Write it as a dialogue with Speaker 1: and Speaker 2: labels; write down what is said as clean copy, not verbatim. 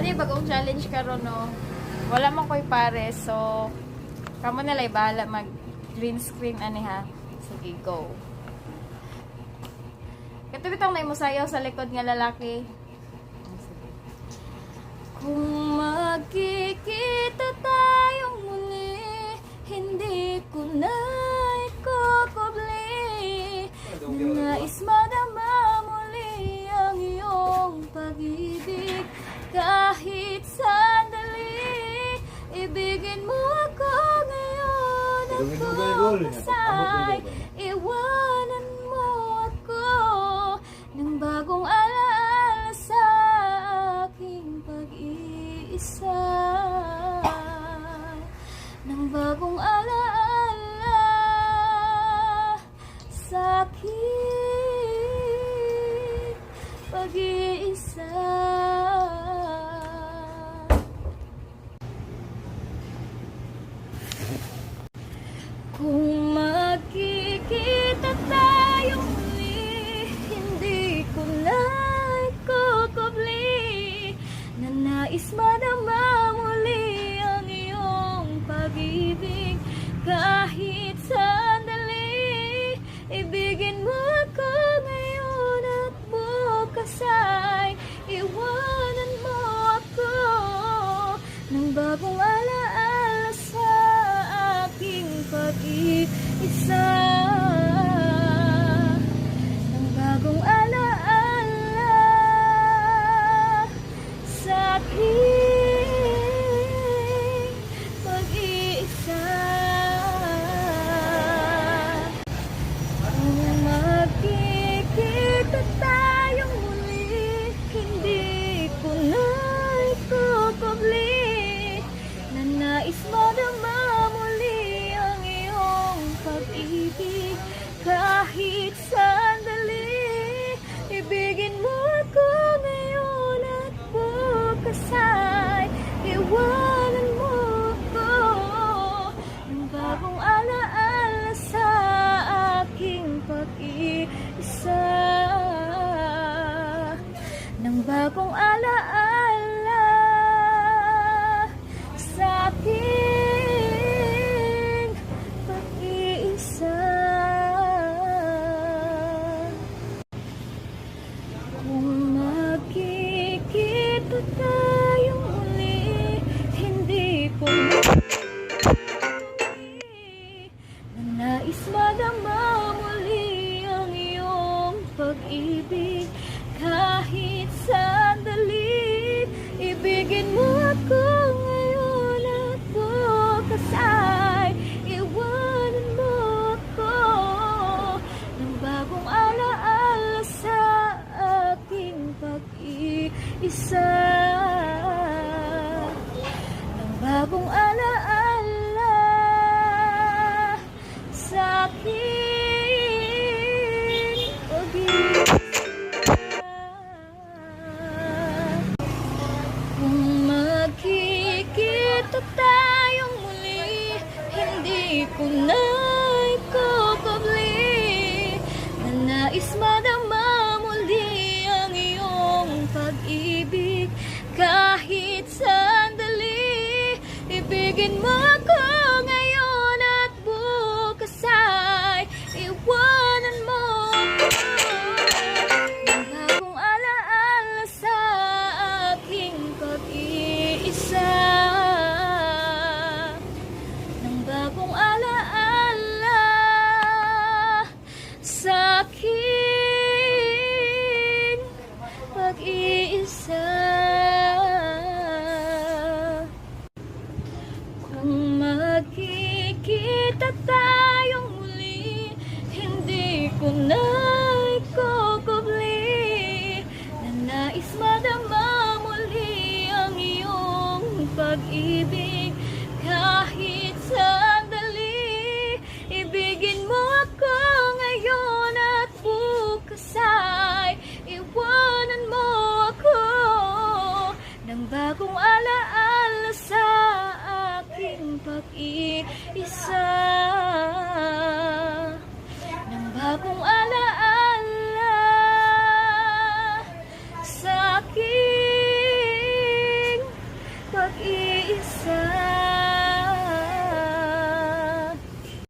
Speaker 1: Ani bagong challenge karon no. Wala man koy pare, so kamo na lay bahala mag green screen ani ha. Sige, go. Kato bitong may musayaw sa likod nga lalaki. Kung magkikita tayong muli, hindi ko na ikukubli. Nais madama muli ang iyong pag-ibig. Kahit sandali, ibigin mo ako ngayon at pagpasay. Iwanan mo ako ng bagong alaala sa aking pag-iisa. Ng bagong alaala sa aking pag-iisa. Kung magkikita tayo muli, hindi ko na ikukubli. Na nais madama muli ang iyong pag-ibig. Kahit sandali, ibigin mo ako ngayon at bukas ay iwanan mo ako ng bagong alaala sa aking pag-iisa. Ng bagong alaala sa aking pag-iisa. Kung magkikita tayong muli, hindi ko na ikukubli. Na nais madama muli ang iyong pag-ibig. Kahit sandali, ibigin mo ako ngayon at bukas ay iwanan mo ako ng bagong alaala sa aking pag-iisa. Ng bagong alaala sa aking pag-iisa. Kung magkikita tayong muli, hindi ko na nais madama muli ang iyong pag-ibig. Kahit sandali, ibigin mo ako ngayon at bukas ay iwanan mo ako ng bagong alaala sa aking pag-iisa. Ng bagong